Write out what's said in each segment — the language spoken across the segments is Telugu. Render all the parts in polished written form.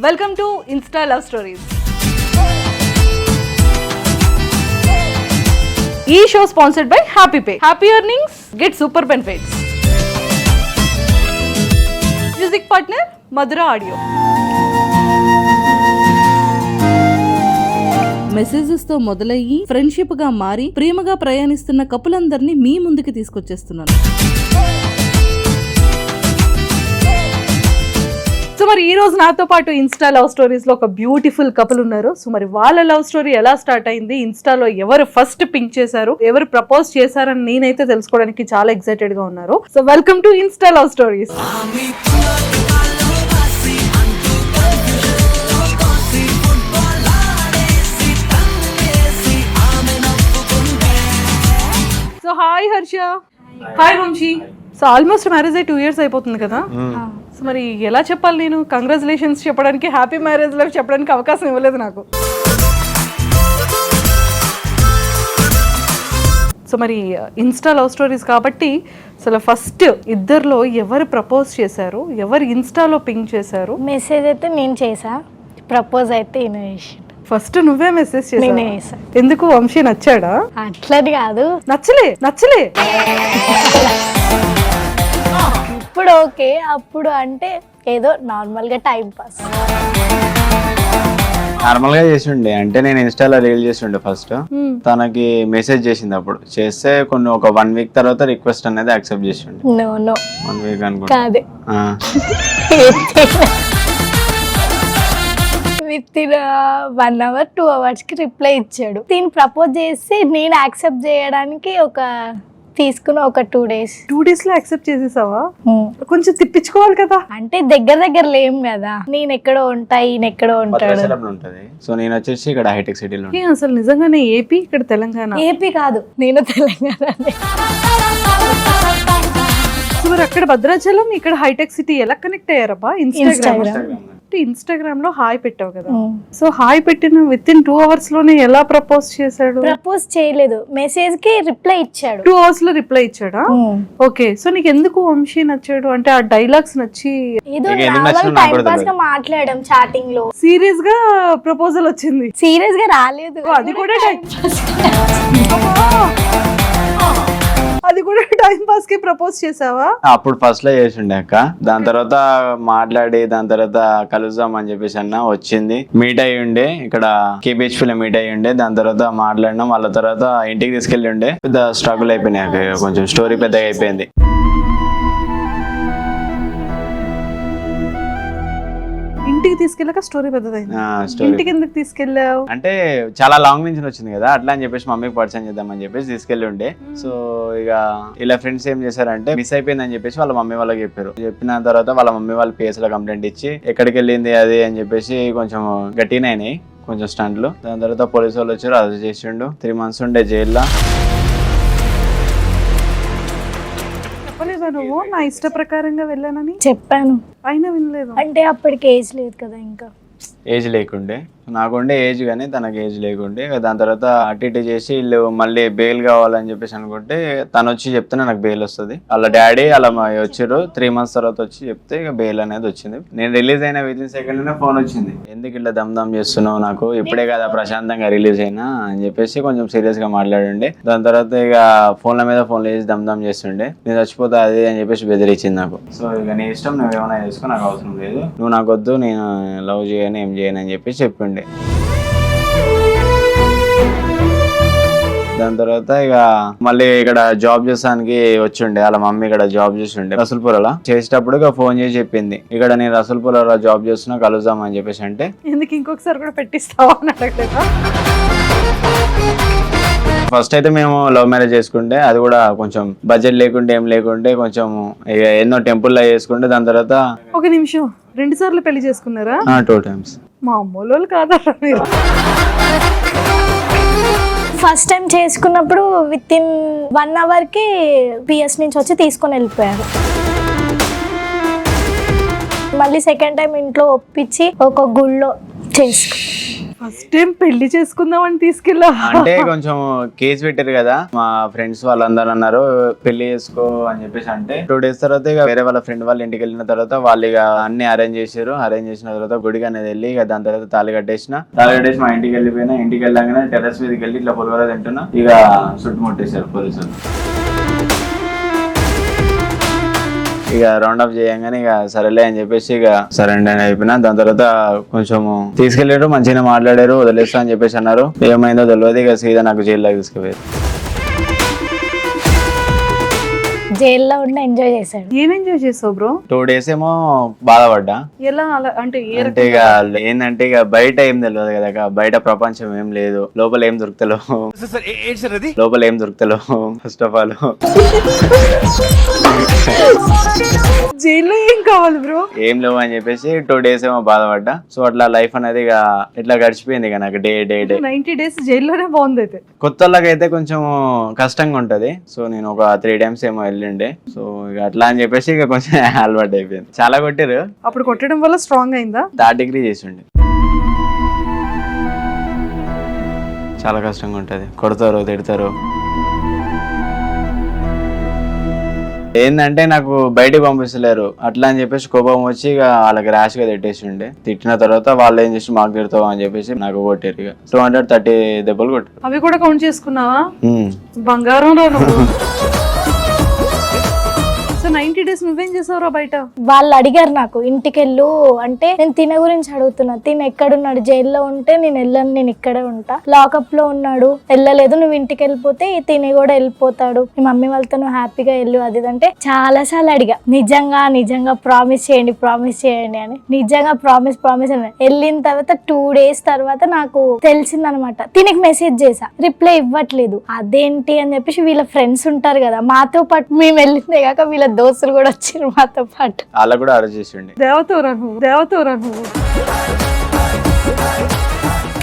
Welcome to Insta love stories. ఈ show sponsored by Happy Pay. Happy earnings, get super benefits. Music partner Madhura audio. Messages తో మొదలయ్యి ఫ్రెండ్షిప్ గా మారి ప్రేమగా ప్రయాణిస్తున్న కపులందరినీ మీ ముందుకు తీసుకొచ్చేస్తున్నాను. సో మరి ఈ రోజు నాతో పాటు ఇన్స్టా లవ్ స్టోరీస్ లో ఒక బ్యూటిఫుల్ కపుల్ ఉన్నారు. సో మరి వాళ్ళ లవ్ స్టోరీ ఎలా స్టార్ట్ అయింది, ఇన్స్టాలో ఎవరు ఫస్ట్ పింక్ చేశారు, ఎవరు ప్రపోజ్ చేశారని నేనైతే తెలుసుకోవడానికి చాలా ఎక్సైటెడ్ గా ఉన్నారు. So welcome to Insta love stories. So hi Harsha. Hi Vamshi. So almost marriage అయ్యి 2 years అయిపోతుంది కదా. సో మరి ఎలా చెప్పాలి, నేను కంగ్రాచులేషన్స్ చెప్పడానికి, హ్యాపీ మ్యారేజ్ లైఫ్ చెప్పడానికి అవకాశం ఇవ్వలేదు నాకు. సో మరి ఇన్స్టా లవ్ స్టోరీస్ కాబట్టి అసలు ఫస్ట్ ఇద్దరిలో ఎవరు ప్రపోజ్ చేశారు, ఎవరు ఇన్స్టాలో పింక్ చేశారు? మెసేజ్ అయితే నేను చేసా, ప్రపోజ్ అయితే ఈయన చేసిండు. ఫస్ట్ నువ్వే మెసేజ్ నేనే చేసావు. చేసా. ఎందుకు, వంశీ నచ్చాడా? అట్లని కాదు, నచ్చలే ఇప్పుడు ఓకే, అప్పుడు అంటే ఏదో నార్మల్ గా టైం పాస్. నార్మల్ గా చేసిండే, అంటే నేను ఇన్స్టాలో రీల్ చేసిండే ఫస్ట్. తనకి మెసేజ్ చేసింది, అప్పుడు చేస్తే ఒక 1 week తర్వాత రిక్వెస్ట్ అనేది యాక్సెప్ట్ చేసిండే. నో 1 week అనుకుంటా. కాదే, విత్ ఇన్ 1 hour 2 hours కి రిప్లై ఇచ్చాడు. దీన్ని ప్రపోజ్ చేసి నేను యాక్సెప్ట్ చేయడానికి తీసుకున్న ఒక 2 days. 2 days లో యాక్సెప్ట్ చేసేసావా? కొంచెం తిప్పించుకోవాలి కదా. అంటే దగ్గర లేం కదా, నేను ఎక్కడో ఉంటా, ఈయన ఎక్కడో ఉంటాడు. భద్రాచలంలో ఉంటది. సో నేను వచ్చేసి ఇక్కడ హైటెక్ సిటీలో ఏ, అసలు నిజంగానే ఏపీ, ఇక్కడ తెలంగాణ? ఏపీ కాదు, నేను తెలంగాణ. సో మరి అక్కడ భద్రాచలం, ఇక్కడ హైటెక్ సిటీ ఎలా కనెక్ట్ అయ్యారబ్బా? ఇన్స్టాగ్రామ్ లో హాయ్ పెట్టావు కదా. సో హాయ్ పెట్టిన విత్ ఇన్ 2 hours లోనే ఎలా ప్రపోజ్ చేశాడు? ప్రపోజ్ చేయలేదు, మెసేజ్ కి రిప్లై ఇచ్చాడు. 2 hours లో రిప్లై ఇచ్చాడా? ఓకే. సో నీకు ఎందుకు వంశీ నచ్చాడు? అంటే ఆ డైలాగ్స్ నచ్చి ఏదో నార్మల్ టైం పాస్ గా మాట్లాడడం చాటింగ్ లో. సీరియస్ గా ప్రపోజల్ వచ్చింది? సీరియస్ గా రాలేదు, అది కూడా టైం పాస్ కి ప్రపోజ్ చేసావా? అప్పుడు ఫస్ట్ లో చేసిండే అక్క. దాని తర్వాత మాట్లాడి, దాని తర్వాత కలుద్దాం అని చెప్పేసి అన్న వచ్చింది. మీట్ అయ్యి ఉండే, ఇక్కడ KBHP లో మీట్ అయ్యి ఉండే. దాని తర్వాత మాట్లాడినాం. వాళ్ళ తర్వాత ఇంటికి తీసుకెళ్ళి ఉండే. పెద్ద స్ట్రగుల్ అయిపోయినాయి, కొంచెం స్టోరీ పెద్దగా అయిపోయింది. ఇంటికి తీసుకెళ్ళాక స్టోరీ పెద్దదైంది. ఇంటికి ఎందుకు తీసుకెళ్ళావు? అంటే చాలా లాంగ్ నుంచి వచ్చింది కదా, అట్లా అని చెప్పేసి మమ్మీకి పరిచయం చేద్దామని చెప్పేసి తీసుకెళ్ళి ఉండే. సో ఇక ఇలా ఫ్రెండ్స్ ఏం చేశారంటే, మిస్ అయిపోయిందని చెప్పేసి వాళ్ళ మమ్మీ వాళ్ళకి చెప్పారు. చెప్పిన తర్వాత వాళ్ళ మమ్మీ వాళ్ళు PS లో కంప్లైంట్ ఇచ్చి ఎక్కడికి వెళ్ళింది అది అని చెప్పేసి కొంచెం గట్టిగా అయినాయి, కొంచెం స్టంట్లు. దాని తర్వాత పోలీసు వాళ్ళు వచ్చారు, అరెస్ట్ చేసిండు. 3 months ఉండే జైల్లో. చెప్పలేదా నువ్వు నా ఇష్ట ప్రకారంగా వెళ్ళానని? చెప్పాను, అయినా వినలేదు. అంటే అప్పటికి ఏజ్ లేదు కదా, ఇంకా ఏజ్ లేకుండే. నాకుండే ఏజ్ కానీ తనకు ఏజ్ లేకుండే. దాని తర్వాత అటు ఇటు చేసి వీళ్ళు మళ్ళీ బెయిల్ కావాలని చెప్పేసి అనుకుంటే, తను వచ్చి చెప్తే నాకు బెయిల్ వస్తుంది. వాళ్ళ డాడీ అలా వచ్చారు. 3 months తర్వాత వచ్చి చెప్తే ఇక బెయిల్ అనేది వచ్చింది. నేను రిలీజ్ అయిన విత్ ఇన్ సెకండ్ ఫోన్ వచ్చింది, ఎందుకు ఇట్లా దమ్ చేస్తున్నావు, నాకు ఇప్పుడే కదా ప్రశాంతంగా రిలీజ్ అయినా అని చెప్పేసి కొంచెం సీరియస్ గా మాట్లాడండి. దాని తర్వాత ఇక ఫోన్ల మీద ఫోన్లు చేసి దమ్ చేస్తుండే. నేను చచ్చిపోతా అది అని చెప్పేసి బెదిరించింది నాకు. సో ఇక నీ ఇష్టం, నువ్వు ఏమైనా చేసుకో, నాకు అవసరం లేదు, నువ్వు నాకు వద్దు, నేను లవ్ చేయను, ఏం చేయను అని చెప్పేసి చెప్పిండే. దాని తర్వాత ఇక మళ్ళీ ఇక్కడ జాబ్ చేసానికి వచ్చిండే. వాళ్ళ మమ్మీ ఇక్కడ జాబ్ చేసిండే రసూల్పురలో. చేసేటప్పుడు ఇక ఫోన్ చేసి చెప్పింది, ఇక్కడ నేను రసూల్పురలో జాబ్ చేస్తున్నా, కలుద్దాం అని చెప్పేసి. అంటే ఎందుకు ఇంకొకసారి కూడా పెట్టిస్తావా అని అడగలేదా? ఫస్ట్ అయితే మేము లవ్ మ్యారేజ్ చేసుకుంటే, అది కూడా కొంచెం బడ్జెట్ లేకుంటే ఏం లేకుంటే కొంచెం ఇక ఎన్నో టెంపుల్లో చేసుకుంటే. దాని తర్వాత 1 నిమిషం, 2 సార్లు పెళ్లి చేసుకున్నారా? 2 times. మా అమ్మోళ్ళు కాదా మీరు? ఫస్ట్ టైం చేసుకున్నప్పుడు విత్ ఇన్ 1 hour కి PS నుంచి వచ్చి తీసుకొని వెళ్ళిపోయారు. మళ్ళీ సెకండ్ టైం ఇంట్లో ఒప్పించి ఒక గుళ్ళో చేసుకు. ఫస్ట్ టైం పెళ్లి చేసుకుందామని తీసుకెళ్ళా. అంటే కొంచెం కేసు పెట్టారు కదా, మా ఫ్రెండ్స్ వాళ్ళందరూ అన్నారు పెళ్లి చేసుకో అని చెప్పేసి. అంటే 2 days తర్వాత ఇక వేరే వాళ్ళ ఫ్రెండ్ వాళ్ళ ఇంటికి వెళ్ళిన తర్వాత వాళ్ళు ఇక అన్ని అరేంజ్ చేశారు. అరేంజ్ చేసిన తర్వాత గుడికి అనేది వెళ్ళి ఇక దాని తర్వాత తాళి కట్టేసి మా ఇంటికి వెళ్ళిపోయినా. ఇంటికి వెళ్ళగానే టెర్రస్ మీదకి వెళ్ళి ఇట్లా పులిహోర తింటున్నా, ఇక చుట్టుముట్టేశారు పోలీసులు. ఇక రౌండ్ అప్ చేయగానే ఇక సరేలే అని చెప్పేసి ఇక సరెండర్ అని అయిపోయినా. దాని తర్వాత కొంచెం తీసుకెళ్లారు, మంచిగా మాట్లాడారు, వదిలేస్తా అని చెప్పేసి అన్నారు. ఏమైందో తెలియదు, ఇక సీదా నాకు జైల్లోకి తీసుకుపోయారు. జైల్లో ఉండి ఎంజాయ్ చేశాడు. ఏం ఎంజాయ్ చేసావు బ్రో? 2 days ఏమో బాధపడ్డా. ఎలా అలా అంటే అంటే ఇక ఏంటంటే ఇక బయట ఏం తెలియదు కదా, బయట ప్రపంచం ఏం లేదు, లోపల ఏం దొరుకుతలేవు, ఫస్ట్ ఆఫ్ ఆల్. జైల్లో ఏం కావాలి బ్రో? ఏం లేవు అని చెప్పేసి 2 days ఏమో బాధపడ్డా. సో అట్లా లైఫ్ అనేది ఇక ఇట్లా గడిచిపోయింది ఇక నాకు డే 90 days జైల్లోనే బాగుంది. అయితే కొత్త వాళ్ళకైతే కొంచెం కష్టంగా ఉంటది. సో నేను ఒక 3 times ఏమో వెళ్ళిండే. సో ఇక అట్లా అని చెప్పేసి ఇక కొంచెం అలవాటు అయిపోయింది. చాలా కొట్టారు. అప్పుడు కొట్టడం వల్ల స్ట్రాంగ్ అయిందా? 3rd degree చేసిండే. చాలా కష్టంగా ఉంటది, కొడతారు, తిడతారు. ఏంటంటే నాకు బయటకు పంపిస్తలేరు, అట్లా అని చెప్పేసి కోపం వచ్చి ఇక వాళ్ళకి ర్యాష్ గా తిట్టేసి ఉండే. తిట్టిన తర్వాత వాళ్ళు ఏం చేసి మాకు తిడతావు అని చెప్పేసి నాకు కొట్టారు. ఇక 230 దెబ్బలు కొట్టారు. అవి కూడా కౌంట్ చేసుకున్నావా? బంగారం రా నువ్వు. సో 90 days నువ్వేం చేసావురా బయట? వాళ్ళు అడిగారు నాకు ఇంటికి వెళ్ళు అంటే, నేను తిన గురించి అడుగుతున్నా. తిన ఎక్కడున్నాడు? జైల్లో ఉంటే నేను వెళ్ళను, నేను ఇక్కడే ఉంటా. లాకప్ లో ఉన్నాడు, వెళ్ళలేదు. నువ్వు ఇంటికి వెళ్ళిపోతే తిని కూడా వెళ్ళిపోతాడు. మీ మమ్మీ వాళ్ళతో నువ్వు హ్యాపీగా వెళ్ళు, అది అంటే చాలా సార్లు అడిగా. నిజంగా ప్రామిస్ చేయండి అని. నిజంగా ప్రామిస్ అని వెళ్ళిన తర్వాత 2 days తర్వాత నాకు తెలిసిందనమాట. తినకి మెసేజ్ చేసా, రిప్లై ఇవ్వట్లేదు. అదేంటి అని చెప్పేసి వీళ్ళ ఫ్రెండ్స్ ఉంటారు కదా, మాతో పాటు మేము వెళ్ళిందే కాక వీళ్ళ దోస్తులు కూడా వచ్చారు మాతో పాటు. అలా కూడా అరెస్ట్ చేసిండి. దేవతోరా నువ్వు.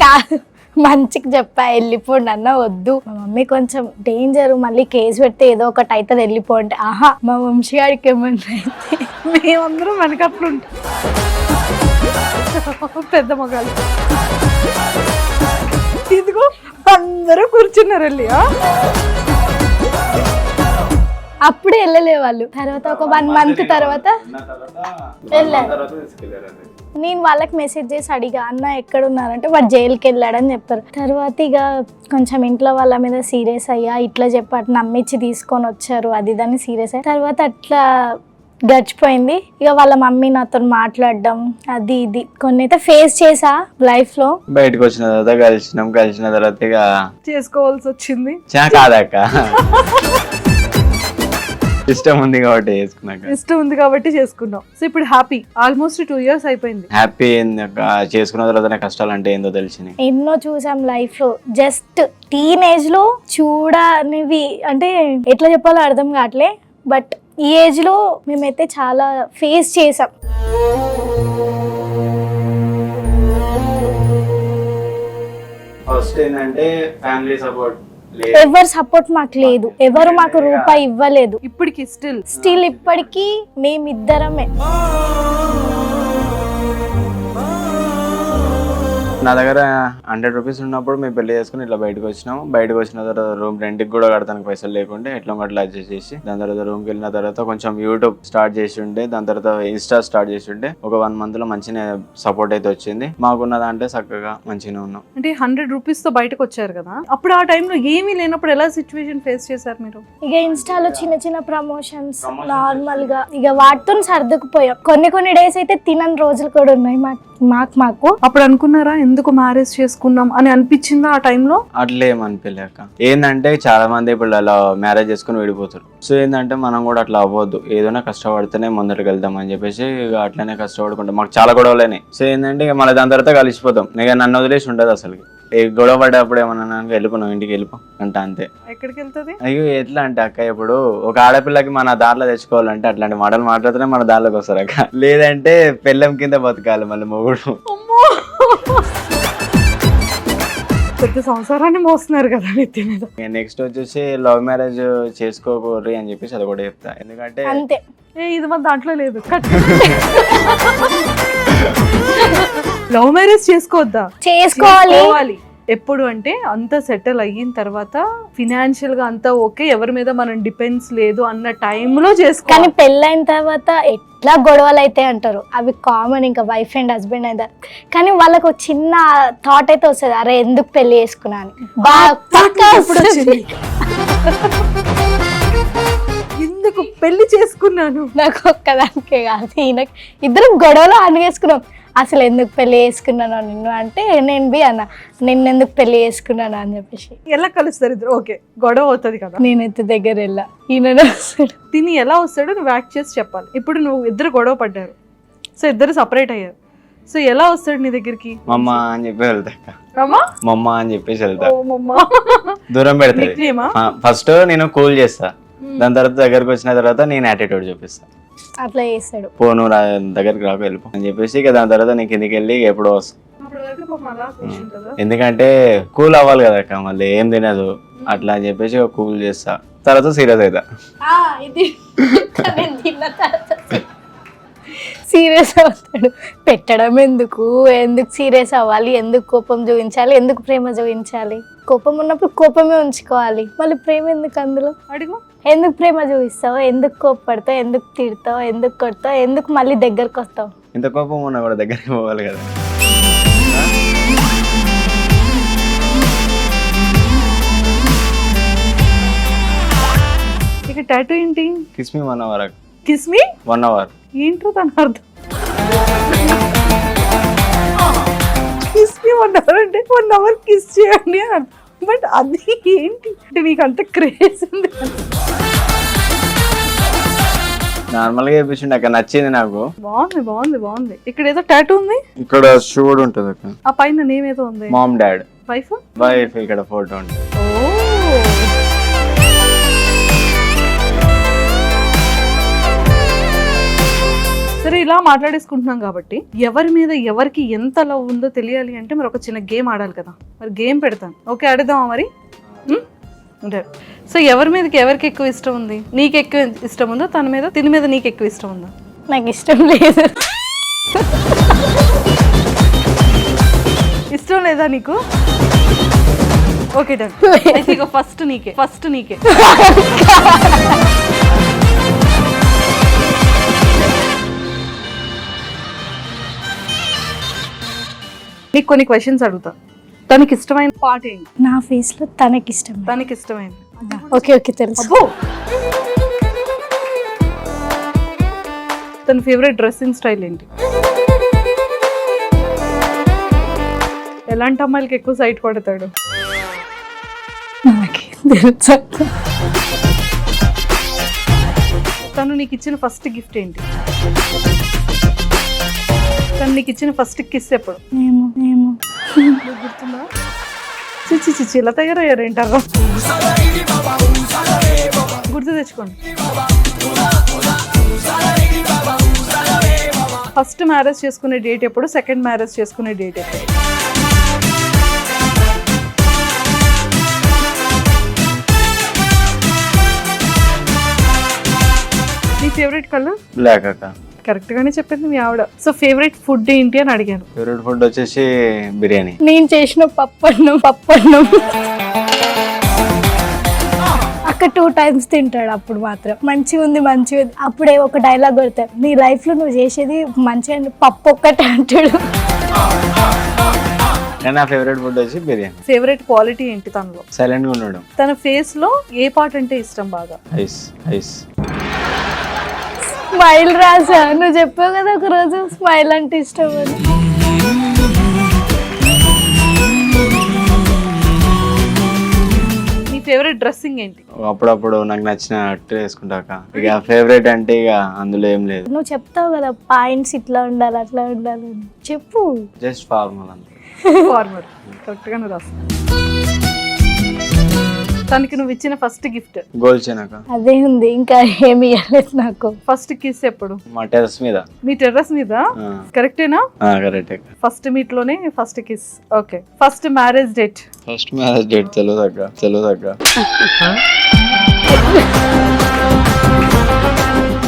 కాదు, మంచికి చెప్పా వెళ్ళిపోండి అన్న. వద్దు, మా మమ్మీ కొంచెం డేంజర్, మళ్ళీ కేసు పెడితే ఏదో ఒకటి అవుతుంది, వెళ్ళిపోండి. ఆహా, మా వంశీ గారికి ఏమన్నా అయితే మేమందరం వెనకట్లుంటాం, పెద్ద మగాళ్ళు. ఇదిగో అందరూ కూర్చున్నారు వెళ్ళి. అప్పుడే వెళ్ళలే వాళ్ళు. తర్వాత ఒక 1 month తర్వాత వెళ్ళారు. నేను వాళ్ళకి మెసేజ్ చేసి అడిగా, అన్న ఎక్కడ ఉన్నారంటే వాడు జైలుకి వెళ్ళాడని చెప్పారు. తర్వాత ఇక కొంచెం ఇంట్లో వాళ్ళ మీద సీరియస్ అయ్యా. ఇట్లా చెప్పాడు, నమ్మించి తీసుకొని వచ్చారు, అది దాన్ని సీరియస్ అయ్యా. తర్వాత అట్లా గడిచిపోయింది. ఇక వాళ్ళ మమ్మీ నాతో మాట్లాడడం, అది ఇది కొన్ని అయితే ఫేస్ చేసా లైఫ్ లో. బయటకు వచ్చిన తర్వాత కలిసిన తర్వాత ఇక చేసుకోవాల్సి వచ్చింది. కాదక్క, ఇష్టం ఉంది కాబట్టి చేసుకున్నాం. సో ఇప్పుడు హ్యాపీ. ఆల్మోస్ట్ 2 years అయిపోయింది. హ్యాపీ చేసుకున్న తర్వాత కష్టాలు అంటే ఏందో తెలిసినాయి. ఎన్నో చూసాం లైఫ్ లో. జస్ట్ టీనేజ్ లో చూడనివి అంటే ఎట్లా చెప్పాలో అర్థం కావట్లే. బట్ ఈ ఏజ్ లో మేమైతే చాలా ఫేస్ చేసాం. ఫస్ట్ ఏంటంటే ఫ్యామిలీ సపోర్ట్, ఎవరు సపోర్ట్ మాకు లేదు, ఎవరు మాకు రూపాయి ఇవ్వలేదు. ఇప్పటికి స్టిల్ ఇప్పటికీ మేమిద్దరమే. నా దగ్గర 100 rupees ఉన్నప్పుడు మేము పెళ్లి చేసుకుని ఇట్లా బయటకు వచ్చినాము. బయటకు వచ్చిన తర్వాత రూమ్ రెంట్కి కూడా కడతానికి పైసలు లేకుంటే ఎట్లా అట్లా అడ్జస్ట్ చేసి దాని తర్వాత రూమ్కి వెళ్ళిన తర్వాత కొంచెం యూట్యూబ్ స్టార్ట్ చేసి ఉండే. దాని తర్వాత ఇన్స్టా స్టార్ట్ చేసి ఉండే. ఒక 1 month లో మంచిగా సపోర్ట్ అయితే వచ్చింది. మాకున్న దాంట్లో చక్కగా మంచిగా ఉన్నాం. అంటే 100 rupees తో బయటకు వచ్చారు కదా, అప్పుడు ఆ టైంలో ఏమీ లేనప్పుడు ఎలా సిచ్యువేషన్ ఫేస్ చేశారు మీరు? ఇక ఇన్స్టాలో చిన్న ప్రమోషన్స్ నార్మల్ గా ఇక వాటితో సర్దుకుపోయాం. కొన్ని డేస్ అయితే తినని రోజులు కూడా ఉన్నాయి మాకు. అప్పుడు అనుకున్నారా ఎందుకు మ్యారేజ్ చేసుకున్నాం అని అనిపించిందా ఆ టైంలో? అట్లా ఏమనిపించలేక ఏంటంటే చాలా మంది ఇప్పుడు అలా మ్యారేజ్ చేసుకుని విడిపోతారు. సో ఏంటంటే మనం కూడా అట్లా అవ్వద్దు, ఏదైనా కష్టపడితేనే ముందరికి వెళ్దాం అని చెప్పేసి ఇక అట్లనే కష్టపడుకుంటాం. మాకు చాలా గొడవలేనాయి. సో ఏంటంటే ఇక మళ్ళీ దాని తర్వాత కలిసిపోతాం. ఇక నన్ను వదిలేసి ఉండదు అసలు. గొడవ పడ్డప్పుడు ఏమన్నా వెళ్ళిపోయినాం, ఇంటికి వెళ్ళిపో అంట అంతే. ఎక్కడికి వెళ్తుంది? అయ్యో ఎట్లా అంటే అక్క, ఇప్పుడు ఒక ఆడపిల్లకి మన దారిలో తెచ్చుకోవాలంటే అట్లాంటి మాటలు మాట్లాడితేనే మన దారిలోకి వస్తారు అక్క. లేదంటే పెళ్ళం కింద బతకాలి మళ్ళీ మొగుడు. పెద్ద సంసారాన్ని మోస్తున్నారు కదా నెత్తి మీద. నెక్స్ట్ వచ్చేసి లవ్ మ్యారేజ్ చేసుకోకూడదు అని చెప్పేసి అది కూడా చెప్తా. ఎందుకంటే అంతే, ఇది మన దాంట్లో లేదు. లవ్ మ్యారేజ్ మ్యారేజ్ చేసుకోవద్దా? చేసుకోవాలి. ఎప్పుడు అంటే అంత సెటిల్ అయిన తర్వాత ఫినాన్షియల్ గా అంతా ఓకే, ఎవరి మీద మనం డిపెండ్స్ లేదు అన్న టైంలో కానీ చేసుకోవాలి. పెళ్ళైన తర్వాత ఎట్లా గొడవలు అయితే అంటారు, అవి కామన్, ఇంకా వైఫ్ అండ్ హస్బెండ్ అయితే. కానీ వాళ్ళకు ఒక చిన్న థాట్ అయితే వస్తుంది, అరే ఎందుకు పెళ్లి చేసుకున్నా అని. ఎప్పుడు వచ్చింది? ఎందుకు పెళ్లి చేసుకున్నాను? నాకు ఒక్కదానికే కాదు, ఈయనకి ఇద్దరం గొడవలు అనిగేసుకున్నాం. అసలు ఎందుకు పెళ్లి చేసుకున్నాను నిన్ను అంటే, నేను బి అన్న నిన్ను ఎందుకు పెళ్లి చేసుకున్నాను అని చెప్పేసి. ఎలా కలుస్తారు ఇద్దరు? ఓకే, గొడవ అవుతుంది కదా, నేనైతే దగ్గర వెళ్ళా, ఈయన వస్తాడు. తిని ఎలా వస్తాడో నువ్వు యాక్ట్ చేసి చెప్పాలి. ఇప్పుడు నువ్వు ఇద్దరు గొడవ పడ్డారు, సో ఇద్దరు సపరేట్ అయ్యారు, సో ఎలా వస్తాడు నీ దగ్గరికి? మమ్మ అని చెప్పి వెళ్తా, అమ్మా మమ్మ అని చెప్పేసి వెళ్తా, ఓ మమ్మ. దూరం పెడతా. నిక్నేమా? ఫస్ట్ నేను కూల్ చేస్తా, దాని తర్వాత దగ్గరకు వచ్చిన తర్వాత నేను యాటిట్యూడ్ చూపిస్తా. అట్లా చేస్తాడు. పోను దగ్గరికి రాకు వెళ్ళిపో అని చెప్పేసి ఇక దాని తర్వాత నేను కిందికి వెళ్ళి ఎప్పుడో వస్తా. ఎందుకంటే కూల్ అవ్వాలి కదా అక్క, మళ్ళీ ఏం తినదు అట్లా అని చెప్పేసి కూల్ చేస్తా, తర్వాత సీరియస్ అవుతా. ఇది సీరియస్ అవుతాడు. పెట్టడం ఎందుకు, ఎందుకు సీరియస్ అవ్వాలి, ఎందుకు కోపం చూపించాలి, ఎందుకు ప్రేమ చూపించాలి? కోపం ఉన్నప్పుడు కోపమే ఉంచుకోవాలి, మళ్ళీ ప్రేమ ఎందుకు అందులో? అడుగు. ఎందుకు ప్రేమ చూపిస్తావు, ఎందుకు కోపడతావు, ఎందుకు తిడతావు, ఎందుకు కొడతావు, ఎందుకు మళ్ళీ దగ్గరకు వస్తావు? ఇంత కోపం ఉన్నా కూడా దగ్గరికి పోవాలి కదా. ఇక టాటూ ఏంటి? Kiss me 1 hour. Kiss me 1 hour. ఏంటో తన అర్థం. కిస్ మీ 1 hour అంటే 1 hour కిస్ చేయండి అని. బట్ అది ఏంటి అంటే మీకు అంత క్రేజ్ ఉంది? నార్మల్ గా చేపించండి అక్క, నచ్చింది నాకు. బాగుంది బాగుంది బాగుంది. ఇక్కడ ఏదో టాటూ ఉంది, ఇక్కడ షూడ్ ఉంటుంది అక్క, ఆ పైన నేమ్ ఏదో ఉంది. మామ్ డాడ్ వైఫ్ వైఫ్ ఇక్కడ ఫోటో ఉంటుంది. సరే, ఇలా మాట్లాడేసుకుంటున్నాం కాబట్టి ఎవరి మీద ఎవరికి ఎంత లవ్ ఉందో తెలియాలి అంటే మరి ఒక చిన్న గేమ్ ఆడాలి కదా. మరి గేమ్ పెడతాను, ఓకే ఆడేద్దామా మరి? సో ఎవరి మీదకి ఎవరికి ఎక్కువ ఇష్టం ఉంది? నీకు ఎక్కువ ఇష్టం ఉందో తన మీద, తిని మీద నీకు ఎక్కువ ఇష్టం ఉందా? నాకు ఇష్టం లేదు. ఇష్టం లేదా నీకు? Okay done. అయితే ఇక ఫస్ట్ నీకే, ఫస్ట్ నీకే. నీకు కొన్ని క్వశ్చన్స్ అడుగుతా. తనకి ఇష్టమైన పాట ఏంటి? నా ఫేస్ లో తనకి ఇష్టం. తనకి ఇష్టమైంది. ఓకే ఓకే తెలుసు. అబ్బో, తన ఫేవరెట్ డ్రెస్సింగ్ స్టైల్ ఏంటి? ఎలాంటి అమ్మాయిలకి ఎక్కువ సైట్ కొడతాడు? నాకేం తెలుసు. తను నీకు ఇచ్చిన ఫస్ట్ గిఫ్ట్ ఏంటి? తను నీకు ఇచ్చిన ఫస్ట్ కిస్ ఎప్పుడు? ఏమో ఏమో నీకు గుర్తుందా? చిచ్చి చిచ్చి ఇలా తయారయ్యారు ఏంటారా? గుర్తు తెచ్చుకోండి. ఫస్ట్ మ్యారేజ్ చేసుకునే డేట్ ఎప్పుడు? సెకండ్ మ్యారేజ్ చేసుకునే డేట్ ఎప్పుడు? నీ ఫేవరెట్ కలర్? బ్లాక్ అక్క. కరెక్ట్ గానే చెప్పింది మీ ఆవిడ. సో ఫేవరెట్ ఫుడ్ ఏంటి అని అడిగాను. ఫేవరెట్ ఫుడ్ వచ్చేసి బిర్యానీ. నేను చేసిన పప్పన్నం. అక్క 2 times తింటాడు, అప్పుడు మాత్రం మంచిగా ఉంది మంచిగా ఉంది. అప్పుడే ఒక డైలాగ్ కొడతాడు, నీ లైఫ్ లో నువ్వు చేసేది మంచిగా పప్పు ఒక్కటే అంటాడు. నా ఫేవరెట్ ఫుడ్ వచ్చి బిర్యానీ. ఫేవరెట్ క్వాలిటీ ఏంటి తనలో? సైలెంట్ గా ఉండడం. తన ఫేస్ లో ఏ పార్ట్ అంటే ఇష్టం బాగా? Ice ice. స్మైల్ రాసా, నువ్వు చెప్పావు కదా ఒక రోజు స్మైల్ అంటే ఇష్టం అని. నీ ఫేవరెట్ డ్రెస్సింగ్ ఏంటి? అప్పుడప్పుడు నాకు నచ్చినట్టు వేసుకుంటాక. ఇక ఫేవరెట్ అంటే ఇక అందులో ఏం లేదు. నువ్వు చెప్తావు కదా పాయింట్స్ ఇట్లా ఉండాలి అట్లా ఉండాలి అని. చెప్పు. జస్ట్ ఫార్మల్ అంతే. ఫార్మర్. కరెక్ట్ గా నువ్వు రాస్తా. తనకి నువ్వు ఇచ్చిన ఫస్ట్ గిఫ్ట్? Gold chain. అదే ఉంది, ఇంకా ఏమి ఇవ్వలేదు నాకు. ఫస్ట్ కిస్ ఎప్పుడు? మా టెర్రస్ మీద. మీ టెర్రస్ మీద? కరెక్టేనా? కరెక్ట్. ఫస్ట్ మీట్ లోనే first kiss. Okay. First marriage date? First marriage date తెలియదక్క.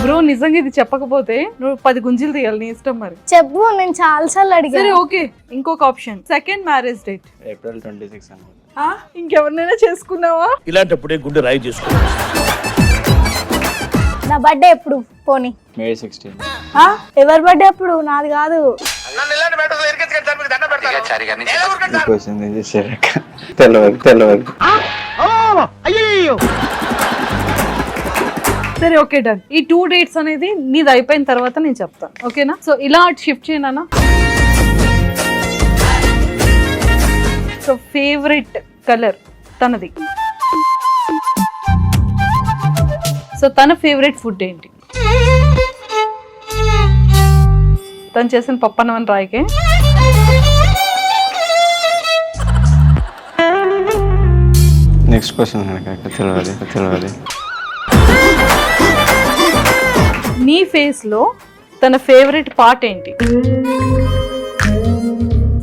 బ్రో నిజంగా ఇది చెప్పకపోతే నువ్వు 10 గుంజీలు తీయాలి, నీ ఇష్టం మరి. చెప్పు, నేను చాలా సార్లు అడిగాను. సరే ఓకే, ఇంకొక option, second marriage date April 26 అనుకుంటా. ఇంకెవరినైనా చేసుకున్నావా? ఇలాంటప్పుడే గుండె రాయి చేసుకో. నా బర్త్డే ఎప్పుడు? పోనీ మే 16. ఎవరి బర్త్డే అప్పుడు? నాది కాదు. క్వశ్చన్ చేశారక్క, తెలియదు. సరే ఓకే డన్. ఈ 2 డేట్స్ అనేది నీది అయిపోయిన తర్వాత నేను చెప్తాను, ఓకేనా? సో ఇలా షిఫ్ట్ చేయనా. సో ఫేవరెట్ కలర్ తనది. సో తన ఫేవరెట్ ఫుడ్ ఏంటి? తను చేసిన పప్పన్నమని రాయికే. నెక్స్ట్ క్వశ్చన్ తెలియదు. నీ ఫేస్ లో తన ఫేవరెట్ పార్ట్ ఏంటి?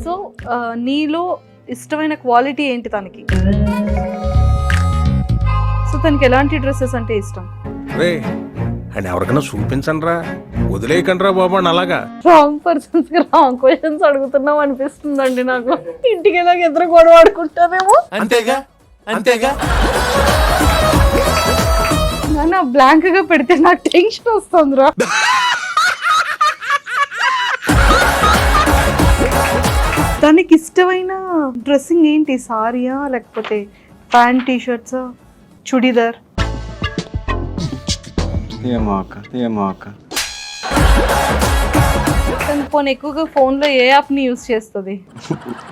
సో నీలో ఇష్టమైన క్వాలిటీ ఏంటి తనకి? సో తనకి ఎలాంటి డ్రెస్సెస్ అంటే ఇష్టం? రే అండ్ ఎవరికైనా చూపించండి రా, వదిలేయకండి రా బాబు అని అలాగా. రాంగ్ పర్సన్స్ కి రాంగ్ క్వశ్చన్స్ అడుగుతున్నాం అనిపిస్తుందండి నాకు. ఇంటికి వెళ్ళాక ఇద్దరు గొడవ ఆడుకుంటారేమో. అంతేగా. నాన్న బ్లాంక్ గా పెడితే నాకు టెన్షన్ వస్తుందిరా. తనకి ఇష్టమైన డ్రెస్సింగ్ ఏంటి? సారీయా లేకపోతే ప్యాంట్, టీ షర్ట్సా, చుడీదార్? ఏమో అక్క. తను ఫోన్ ఎక్కువగా ఫోన్ లో ఏ యాప్ ని యూజ్ చేస్తుంది?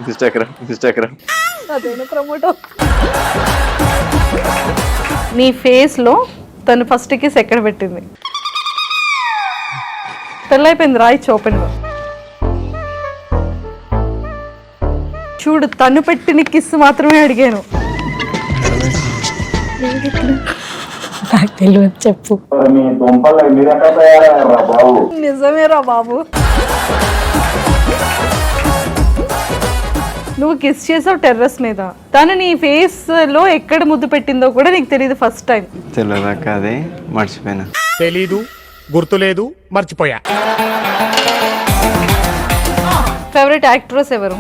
ఇన్స్టాగ్రామ్. అదేనా ప్రమోట్? నీ ఫేస్ లో తను ఫస్ట్ కిస్ ఎక్కడ పెట్టింది? పెళ్ళైపోయింది, రాయి ఓపెన్ గా చూడు. తను పెట్టిన కిస్ మాత్రమే అడిగాను. నాకు తెలియదు, చెప్పు. నిజమేరా బాబు. నువ్వు కిస్ చేసావు టెర్రస్ మీద, తను నీ ఫేస్ లో ఎక్కడ ముద్దు పెట్టిందో కూడా నీకు తెలియదు ఫస్ట్ టైం. తెలియదు అక్క, అదే మర్చిపోయినా. తెలీదు, గుర్తులేదు, మర్చిపోయా. ఫేవరెట్ యాక్ట్రెస్ ఎవరు?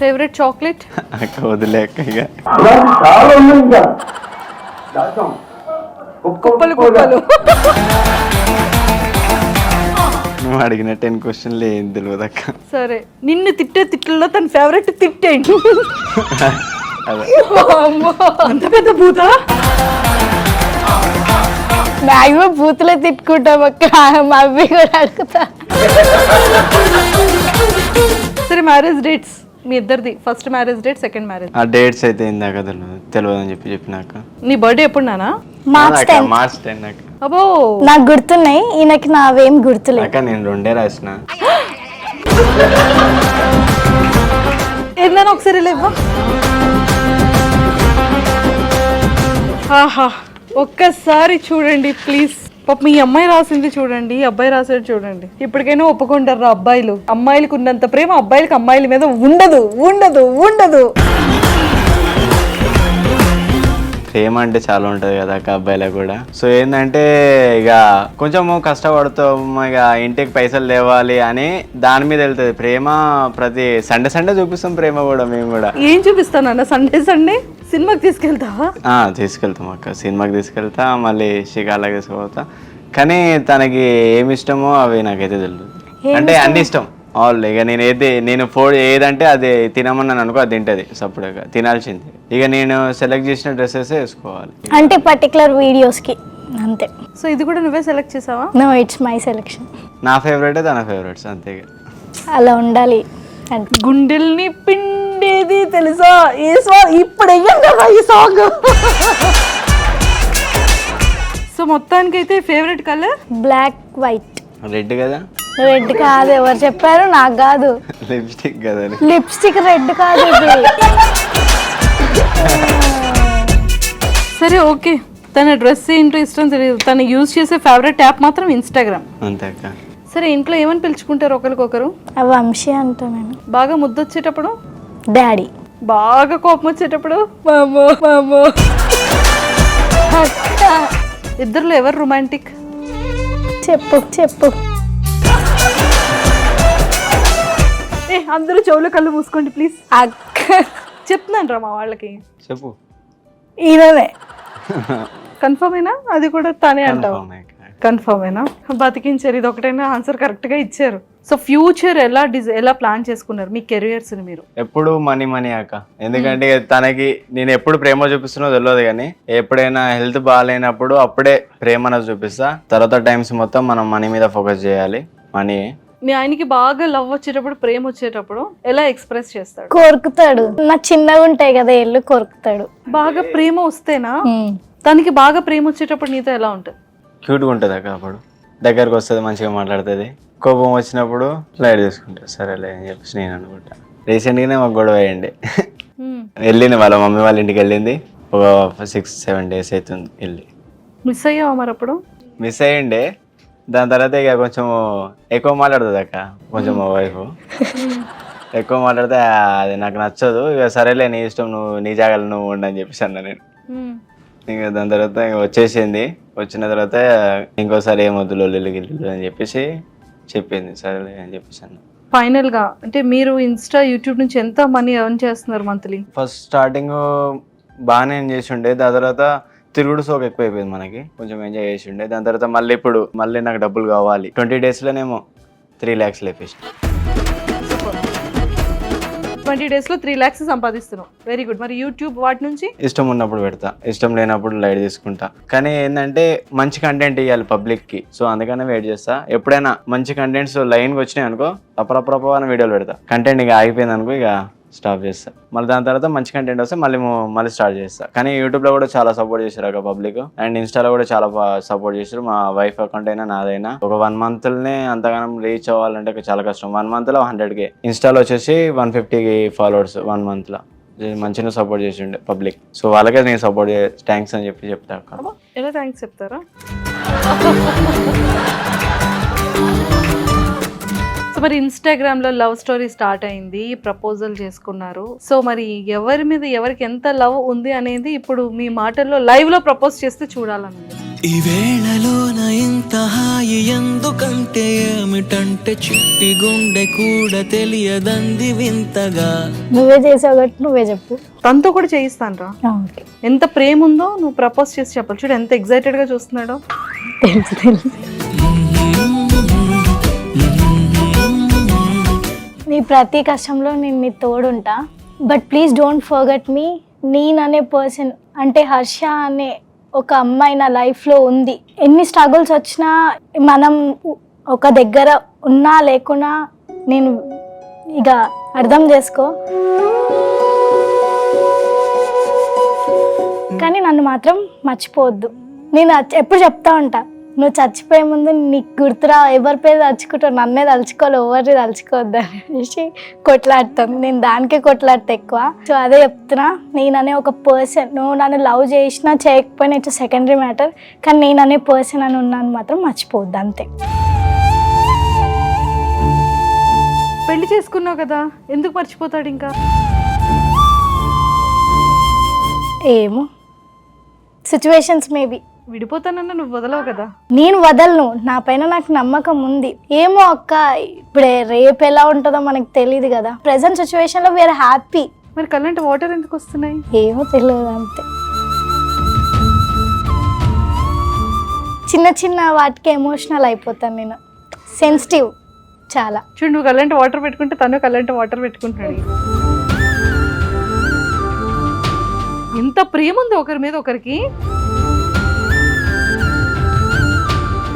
Favourite chocolate? అక్క వదిలే అక్క, ఇక కుప్పలు. నువ్వు అడిగిన 10 క్వశ్చన్లు ఏం తెలియదు అక్క. సరే, నిన్ను తిట్టే తిట్లలో తన ఫేవరెట్ తిట్టేంటి? అంత పెద్ద భూత. మ్యాక్సిమం బూతులే తిట్టుకుంటాం అక్క, మా అవి కూడా అడుగుతా. సరే మ్యారేజ్ డేట్స్ మీ ఇద్దరిది, first marriage date, second marriage. ఆ డేట్స్ అయితే ఇందాక తెలియదు అని చెప్పినాక. నీ బర్త్డే ఎప్పుడు నానా? మార్చ్ 10. మార్చ్ 10 అక్క. అబ్బో, నాకు గుర్తున్నాయి, ఈయనకి నావేం గుర్తులేదు. అక్క నేను 2 రాసిన. ఏదైనా ఒకసారి లేవా? ఆహా, ఒక్కసారి చూడండి ప్లీజ్. పాప మీ అమ్మాయి రాసింది చూడండి, అబ్బాయి రాసేది చూడండి. ఇప్పటికైనా ఒప్పుకుంటారు అబ్బాయిలు. అమ్మాయిలకు ఉన్నంత ప్రేమ అబ్బాయిలకు అమ్మాయిల మీద ఉండదు. ప్రేమ అంటే చాలా ఉంటుంది కదా అక్క అబ్బాయిలకు కూడా. సో ఏంటంటే ఇక కొంచెము కష్టపడుతాము, ఇక ఇంటికి పైసలు తేవాలి అని దాని మీద వెళ్తుంది ప్రేమ. ప్రతి సండే చూపిస్తాం ప్రేమ కూడా. మేము కూడా ఏం చూపిస్తాను సండే సినిమాకి తీసుకెళ్తావా? తీసుకెళ్తాం అక్క, సినిమాకి తీసుకెళ్తా, మళ్ళీ షికార్లకు తీసుకుపోతా. కానీ తనకి ఏమి ఇష్టమో అవి నాకైతే తెలియదు. అంటే అన్ని ఇష్టం ఆల్. ఇక నేను ఏదంటే అది తినమన్నాను అనుకో, అది తింటది సపరేట్గా తినాల్సింది. ఇక నేను సెలెక్ట్ చేసిన డ్రెస్సెస్ వేసుకోవాలి, అంటే పర్టికులర్ వీడియోస్ కి అంతే. సో ఇది కూడా నువ్వే సెలెక్ట్ చేసావా? No, it's my selection. నా ఫేవరెట్ తన ఫేవరెట్స్ అంతే. అలా ఉండాలి అంటే. గుండెల్ని పిండేది తెలుసా ఏ సాంగ్? ఇప్పుడు అయ్యిందా ఈ సాంగ్? సో మొత్తానికైతే favourite colour black white. Red కదా? రెడ్ కాదు, ఎవరు చెప్పారు? నాకు కాదు. లిప్స్టిక్ కదా? లిప్స్టిక్ రెడ్ కాదు ఇది. సరే ఓకే, తన డ్రెస్ ఏంటో ఇష్టం తెలియదు, తను యూజ్ చేసే ఫేవరెట్ యాప్ మాత్రం ఇన్స్టాగ్రామ్. అంతే అక్క. సరే ఇంట్లో ఏమని పిలుచుకుంటారు ఒకరికొకరు? వంశీ అంటా నేను. బాగా ముద్దు వచ్చేటప్పుడు డాడీ. బాగా కోపం వచ్చేటప్పుడు మామో. ఇద్దరులో ఎవరు రొమాంటిక్? చెప్పు అందరూ చెవులు కళ్ళు మూసుకోండి ప్లీజ్. అక్క చెప్తున్నాను రా మా వాళ్ళకి. చెప్పు. ఈయననే. కన్ఫర్మేనా? అది కూడా తనే అంటావు? కన్ఫర్మేనా? బతికించారు. ఇది ఒకటైనా ఆన్సర్ కరెక్ట్ గా ఇచ్చారు. సో ఫ్యూచర్ ఎలా ప్లాన్ చేసుకున్నారు మీ కెరియర్స్ ని మీరు? ఎప్పుడు మనీ అక్క. ఎందుకంటే తనకి నేను ఎప్పుడు ప్రేమ చూపిస్తున్నో తెలియదు, కానీ ఎప్పుడైనా హెల్త్ బాగాలేనప్పుడు అప్పుడే ప్రేమ చూపిస్తా. తర్వాత టైమ్స్ మొత్తం మనం మనీ మీద ఫోకస్ చేయాలి. మనీ. మీ ఆయనకి బాగా లవ్ వచ్చేటప్పుడు, ప్రేమ వచ్చేటప్పుడు ఎలా ఎక్స్ప్రెస్ చేస్తాడు? కొరుకుతాడు. నాకు చిన్నగా ఉంటాయి కదా ఎల్లు, కొరుకుతాడు. బాగా ప్రేమ వస్తేనా? తనకి బాగా ప్రేమ వచ్చేటప్పుడు నీతో ఎలా ఉంటుంది? క్యూట్గా ఉంటుంది అక్క. అప్పుడు దగ్గరకు వస్తుంది, మంచిగా మాట్లాడుతుంది. కోపం వచ్చినప్పుడు లైట్ తీసుకుంటారు. సరేలే అని చెప్పేసి నేను అనుకుంటా. రీసెంట్గానే మాకు గొడవ అయ్యండి. వెళ్ళింది వాళ్ళ మమ్మీ వాళ్ళ ఇంటికి వెళ్ళింది. ఒక 6-7 days అవుతుంది వెళ్ళి. మిస్ అయ్యావా మరి అప్పుడు? మిస్ అయ్యండి. దాని తర్వాత ఇక కొంచెం ఎక్కువ మాట్లాడుతుంది అక్క. కొంచెం మా వైఫ్ ఎక్కువ మాట్లాడితే అది నాకు నచ్చదు. ఇక సరేలే నీ ఇష్టం, నువ్వు నీ జాగాలో నువ్వు ఉండని చెప్పేసి అన్నా నేను. ఇంకా దాని తర్వాత వచ్చేసింది. వచ్చిన తర్వాత ఇంకోసారి ఏమొద్దు లొల్లి అని చెప్పేసి చెప్పింది. సరేలే అని చెప్పేసి అన్న. ఫైనల్ గా అంటే మీరు ఇన్స్టా, యూట్యూబ్ నుంచి ఎంత మనీ ఎర్న్ చేస్తున్నారు మంత్లీ? ఫస్ట్ స్టార్టింగ్ బాగానే చేసి ఉండే. దాని తర్వాత తిరుగుడు సోకు ఎక్కువ అయిపోయింది మనకి. కొంచెం ఎంజాయ్ చేసి ఉండే. దాని తర్వాత మళ్ళీ నాకు డబ్బులు కావాలి. 20 daysలోనేమో 3 lakhs లేపేసి. 20 daysలో 3 lakhs సంపాదిస్తున్నావు. Very good. మరి యూట్యూబ్ వాటి నుంచి? ఇష్టం ఉన్నప్పుడు పెడతా, ఇష్టం లేనప్పుడు లైట్ తీసుకుంటా. కానీ ఏంటంటే మంచి కంటెంట్ ఇవ్వాలి పబ్లిక్ కి. సో అందుకనే వెయిట్ చేస్తా. ఎప్పుడైనా మంచి కంటెంట్స్ లైన్కి వచ్చినాయి అనుకో, అప్పుడప్పుడు అని వీడియోలు పెడతా. కంటెంట్ ఇక ఆగిపోయింది అనుకో, ఇక స్టాప్ చేస్తా. మళ్ళీ దాని తర్వాత మంచి కంటెంట్ వస్తే మళ్ళీ స్టార్ట్ చేస్తా. కానీ యూట్యూబ్లో కూడా చాలా సపోర్ట్ చేశారు అక్క పబ్లిక్. అండ్ ఇన్స్టాలో కూడా చాలా సపోర్ట్ చేశారు. మా వైఫ్ అకౌంట్ అయినా నాదైనా. ఒక 1 monthనే అంతగానం రీచ్ అవ్వాలంటే చాలా కష్టం. 1 monthలో 100K. ఇన్స్టాలో వచ్చేసి 150K ఫాలోవర్స్ 1 monthలో. మంచిగా సపోర్ట్ చేసిండే పబ్లిక్. సో వాళ్ళకే నేను సపోర్ట్ థ్యాంక్స్ అని చెప్తా అక్క. ఎలా థ్యాంక్స్ చెప్తారా? సో మరి ఇన్స్టాగ్రామ్ లో లవ్ స్టోరీ స్టార్ట్ అయింది, ప్రపోజల్ చేసుకున్నారు. సో మరి ఎవరి మీద ఎవరికి ఎంత లవ్ ఉంది అనేది ఇప్పుడు మీ మాటల్లో లైవ్ లో ప్రపోజ్ చేస్తే చూడాలన్నది. ఈ వేళలోన ఇంత హాయి ఎందుకంటే ఏమిటంటే చిట్టి గుండె కూడా తెలియదంది వింతగా. నువ్వే చేసావు కాబట్టి నువ్వే చెప్పు. తనతో కూడా చేయిస్తాను రా. ఎంత ప్రేమ ఉందో నువ్వు ప్రపోజ్ చేసి చెప్పాలి. చూడు ఎంత ఎక్సైటెడ్ గా చూస్తున్నాడో. తెలుసు. నీ ప్రతి కష్టంలో నేను నీ తోడుంటా. But please don't forget me. నేననే పర్సన్ అంటే హర్ష అనే ఒక అమ్మాయి నా లైఫ్లో ఉంది. ఎన్ని స్ట్రగుల్స్ వచ్చినా, మనం ఒక దగ్గర ఉన్నా లేకున్నా నేను ఇక అర్థం చేసుకో. కానీ నన్ను మాత్రం మర్చిపోవద్దు. నేను ఎప్పుడు చెప్తా ఉంటా, నువ్వు చచ్చిపోయే ముందు నీకు గుర్తురా, ఎవరి పేరు తలుచుకుంటావు, నన్నే తలుచుకోవాలి, ఎవరిని తలుచుకోవద్దు అనేసి కొట్లాడతాను. నేను దానికే కొట్లాడతా ఎక్కువ. సో అదే చెప్తున్నా, నేననే ఒక పర్సన్, నువ్వు నన్ను లవ్ చేసినా చేయకపోయినా ఇట్స్ సెకండరీ మ్యాటర్, కానీ నేననే పర్సన్ అని ఉన్నాను మాత్రం మర్చిపోవద్దు, అంతే. పెళ్లి చేసుకున్నావు కదా, ఎందుకు మర్చిపోతాడు ఇంకా? ఏమో సిచ్యువేషన్స్ మేబీ. విడిపోతానన్నా నువ్వు వదలవు కదా. నేను వదలను, నా పైన నాకు నమ్మకం ఉంది. ఏమో అక్క, ఇప్పుడే రేపు ఎలా ఉంటుందో మనకు తెలియదు కదా. ప్రెసెంట్ సిచ్యువేషన్ లో వీఆర్ హ్యాపీ. మరి కళ్ళంటే వాటర్ ఎందుకు వస్తున్నాయి? ఏమో తెలియదు, అంతే. చిన్న చిన్న వాటికి ఎమోషనల్ అయిపోతాను నేను, సెన్సిటివ్ చాలా. చూడు, నువ్వు కళ్ళంటే వాటర్ పెట్టుకుంటే తను కళ్ళంటే వాటర్ పెట్టుకుంటున్నాడు. ఇంత ప్రేమ ఉంది ఒకరి మీద ఒకరికి.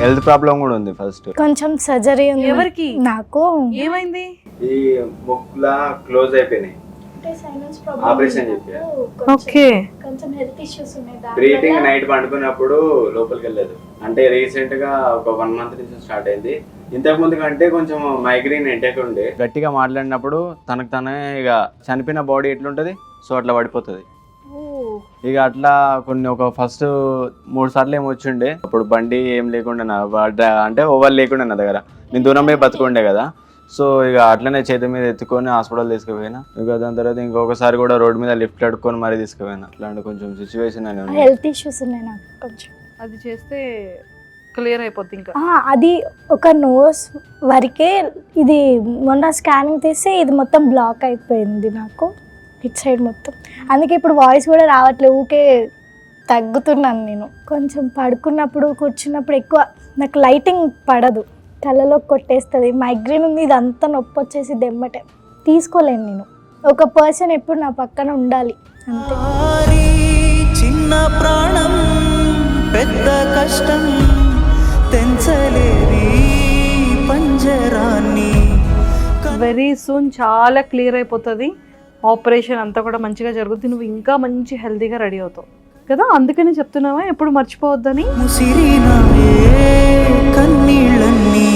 హెల్త్ ప్రాబ్లం కూడా ఉంది. ఫస్ట్ కొంచెం సర్జరీ ఉంది. ఎవరికి? నాకు. ఏమైంది? ఈ ముక్కులా క్లోజ్ అయిపోయినాయి, ఆపరేషన్ చెప్పారు. ఓకే. కొంచెం హెల్త్ ఇష్యూస్ ఉన్నాయి. బ్రీతింగ్ నైట్ పండుకున్నప్పుడు లోపలికి వెళ్ళలేదు. అంటే రీసెంట్ గా ఒక 1 month నుంచి స్టార్ట్ అయింది. ఇంతకు ముందు కంటే కొంచెం మైగ్రేన్ అటాక్ ఉండే. గట్టిగా మాట్లాడినప్పుడు తనకు తనే ఇక చనిపోయిన బాడీ ఎట్లుంటది, సో అట్లా పడిపోతుంది. ఇక అట్లా ఒక ఫస్ట్ 3 సార్లు ఏమి వచ్చిండే. అప్పుడు బండి ఏం లేకుండా, అంటే ఓవర్ లేకుండా నా దగ్గర, నేను దూరం పోయి బతుకుండే కదా. సో ఇక అట్లనే చేతి మీద ఎత్తుకొని హాస్పిటల్ తీసుకుపోయినా. ఇక దాని తర్వాత ఇంకొకసారి కూడా రోడ్ మీద లిఫ్ట్ అడుక్కొని మరీ తీసుకుపోయినా. అట్లాంటి కొంచెం సిచ్యువేషన్ అని హెల్త్ ఇష్యూస్ ఉన్నాయి నాకు కొంచెం. అది చేస్తే క్లియర్ అయిపోద్ది ఇంకా. అది ఒక నోస్ వరకే. ఇది మొన్న స్కానింగ్ తీస్తే ఇది మొత్తం బ్లాక్ అయిపోయింది నాకు ఇట్ సైడ్ మొత్తం. అందుకే ఇప్పుడు వాయిస్ కూడా రావట్లేదు, ఊకే తగ్గుతున్నాను నేను. కొంచెం పడుకున్నప్పుడు కూర్చున్నప్పుడు ఎక్కువ నాకు లైటింగ్ పడదు, కళ్ళలో కొట్టేస్తుంది. మైగ్రేన్ ఉంది, ఇదంతా నొప్పి వచ్చేసి దెమ్మటే తీసుకోలేను నేను. ఒక పర్సన్ ఎప్పుడు నా పక్కన ఉండాలి అంతే. చిన్న ప్రాణం పెద్ద కష్టం తెంచలేని పంజరాన్ని. వెరీ సూన్ చాలా క్లియర్ అయిపోతుంది, ఆపరేషన్ అంతా కూడా మంచిగా జరుగుతుంది, నువ్వు ఇంకా మంచి హెల్తీగా రెడీ అవుతావు కదా. అందుకని చెప్తున్నావా ఎప్పుడు మర్చిపోవద్దని. ముసిరినాయే కన్నీళ్ళన్నీ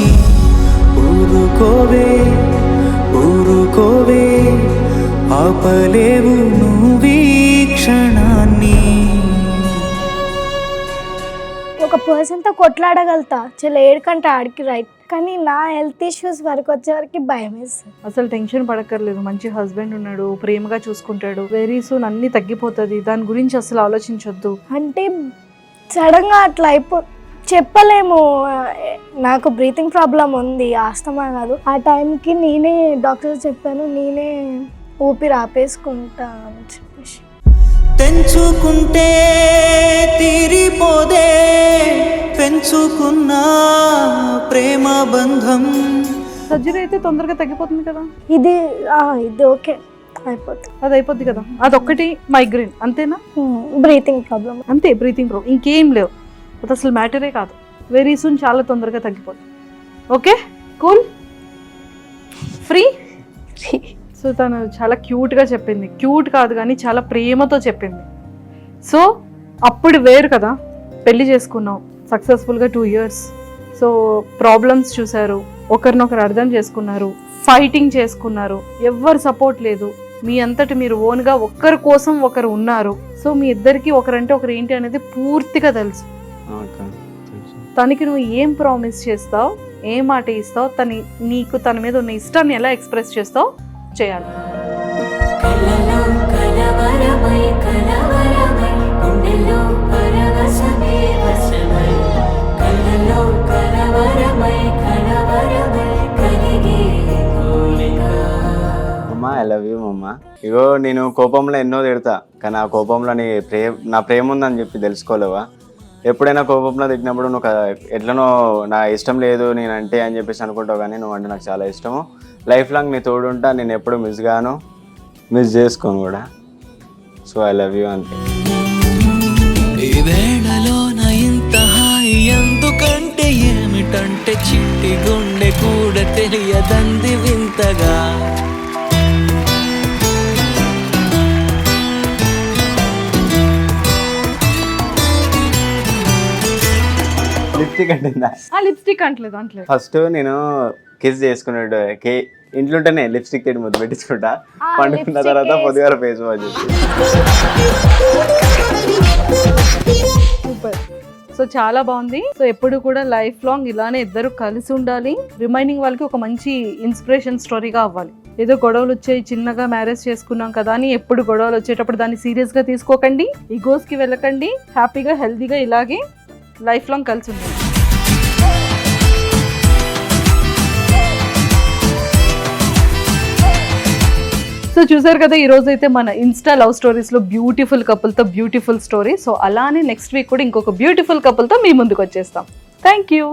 ఊరుకోవే ఊరుకోవే ఆపలేవు నువ్వీ క్షణాన్ని. ఒక పర్సన్తో కొట్లాడగలుగుతా, చాలా ఏడుకంటే ఆడికి రైట్, కానీ నా హెల్త్ ఇష్యూస్ వరకు వచ్చేవరకు భయం వేస్తుంది. అసలు టెన్షన్ పడక్కర్లేదు, మంచి హస్బెండ్ ఉన్నాడు, ప్రేమగా చూసుకుంటాడు, వెరీ సూన్ అన్నీ తగ్గిపోతుంది, దాని గురించి అసలు ఆలోచించొద్దు. అంటే సడన్గా అట్లా చెప్పలేము. నాకు బ్రీతింగ్ ప్రాబ్లం ఉంది, ఆస్తమా కాదు. ఆ టైంకి నేనే డాక్టర్ చెప్పాను, నేనే ఊపిరి ఆపేసుకుంటా అని చెప్పేసి. తెంచుకుంటే తీరిపోదే పెంచుకున్న ప్రేమ బంధం. సర్జరీ అయితే తొందరగా తగ్గిపోతుంది కదా. ఇది ఓకే అయిపోతుంది, అది అయిపోద్ది కదా. అదొక్కటి మైగ్రేన్ అంతేనా? బ్రీతింగ్ ప్రాబ్లం అంతే, బ్రీతింగ్ ప్రాబ్లం, ఇంకేం లేవు. అది అసలు మ్యాటరే కాదు. వెరీ సూన్ చాలా తొందరగా తగ్గిపోతుంది. Okay, cool, free. సో తను చాలా క్యూట్గా చెప్పింది, క్యూట్ కాదు కానీ చాలా ప్రేమతో చెప్పింది. సో అప్పుడు వేరు కదా, పెళ్లి చేసుకున్నాం సక్సెస్ఫుల్గా 2 years. సో ప్రాబ్లమ్స్ చూశారు, ఒకరినొకరు అర్థం చేసుకున్నారు, ఫైటింగ్ చేసుకున్నారు, ఎవ్వరు సపోర్ట్ లేదు, మీ అంతటి మీరు ఓన్గా ఒక్కరి కోసం ఒకరు ఉన్నారు. సో మీ ఇద్దరికి ఒకరంటే ఒకరు ఏంటి అనేది పూర్తిగా తెలుసు. తనకి నువ్వు ఏం ప్రామిస్ చేస్తావు, ఏం మాట ఇస్తావు, నీకు తన మీద ఉన్న ఇష్టాన్ని ఎలా ఎక్స్ప్రెస్ చేస్తావు చేయాలి. అమ్మా ఐ లవ్ యూ అమ్మా. ఇగో నేను కోపంలో ఎన్నో తిడతా, కానీ ఆ కోపంలో నా ప్రేమ ఉందని చెప్పి తెలుసుకోలేవా? ఎప్పుడైనా కోపంలో తిట్టినప్పుడు నువ్వు ఎట్లనో నా ఇష్టం లేదు నేనంటే అని చెప్పేసి అనుకుంటావు, కానీ నువ్వు అంటే నాకు చాలా ఇష్టము. లైఫ్ లాంగ్ నీ తోడుంటా, నేను ఎప్పుడు మిస్ చేసుకోను కూడా. సో ఐ లవ్ యూ అంతే. ఈ వేళలోన ఇంత హాయి ఎందుకంటే ఏమిటంటే చిట్టి గుండె కూడా తెలియదంది వింతగా. లిప్స్టిక్ అంటుందా? లిప్స్టిక్ అంటలేదు అంటలేదు. ఫస్ట్ నేను కిస్ చేసుకున్నాడు ఇంట్లోంటేనే లిప్స్టిక్ తోటి ముద్దు పెట్టించుకుంటా, పండుకున్న తర్వాత పొద్దుగాల ఫేస్ వాష్ చేసి. సూపర్. సో చాలా బాగుంది. సో ఎప్పుడు కూడా లైఫ్ లాంగ్ ఇలానే ఇద్దరు కలిసి ఉండాలి, రిమైనింగ్ వాళ్ళకి ఒక మంచి ఇన్స్పిరేషన్ స్టోరీగా అవ్వాలి. ఏదో గొడవలు వచ్చాయి, చిన్నగా మ్యారేజ్ చేసుకున్నాం కదా అని ఎప్పుడు గొడవలు వచ్చేటప్పుడు దాన్ని సీరియస్గా తీసుకోకండి, ఈగోస్కి వెళ్ళకండి, హ్యాపీగా హెల్తీగా ఇలాగే లైఫ్ లాంగ్ కలిసి ఉండాలి. సో చూసారు కదా, ఈ రోజు అయితే మన ఇన్స్టా లవ్ స్టోరీస్ లో బ్యూటిఫుల్ కపుల్తో బ్యూటిఫుల్ స్టోరీ. సో అలానే నెక్స్ట్ వీక్ కూడా ఇంకొక బ్యూటిఫుల్ కపుల్తో మీ ముందుకు వచ్చేస్తాం. Thank you.